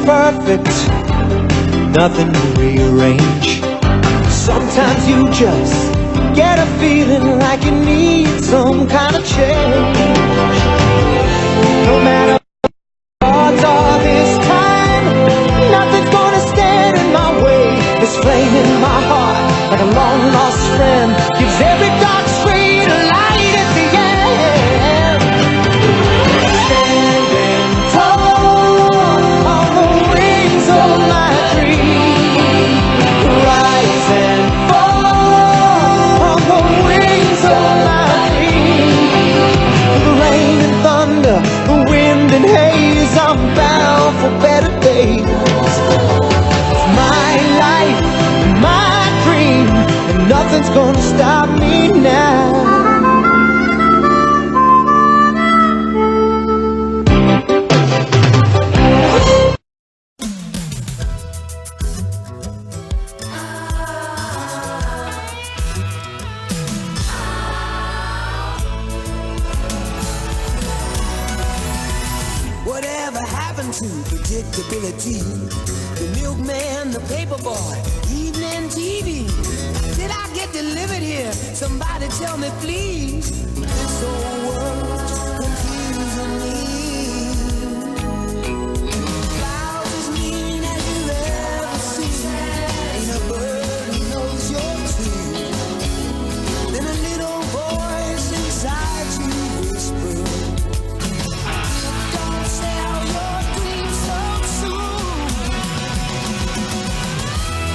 perfect, nothing to rearrange. Sometimes you just get a feeling like you need some kind of change. No matter what odds are this time, nothing's gonna stand in my way. This flame in my heart, like a long lost friend, gives every dark street a light at the end. Standing tall on the wings of my dream, rise and fall on the wings of my dream. The rain and thunder, the wind and haze, I'm bound for better days. It's my life, my dream, and nothing's gonna stop me now. Whatever happened to predictability? The milkman, the paperboy, evening TV. Did I get delivered here? Somebody tell me please. This whole world's confusing me. Clouds as mean as you've ever seen. Ain't a bird who knows you're true. Then a little voice inside you whispers, don't sell your dreams so soon.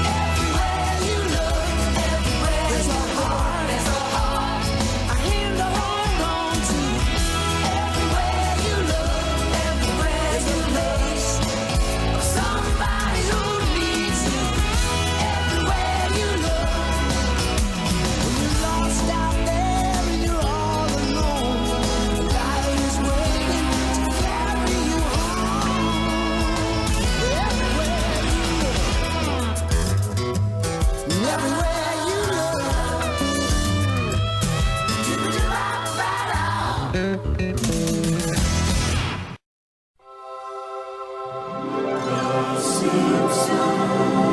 Everywhere you look, everywhere there's a heart, a hand to hold on to. Everywhere you look, everywhere there's a place of somebody who needs you. Everywhere you look, when you're lost out there and you're all alone, the light is waiting to carry you home. Everywhere you look, everywhere you look. Seems so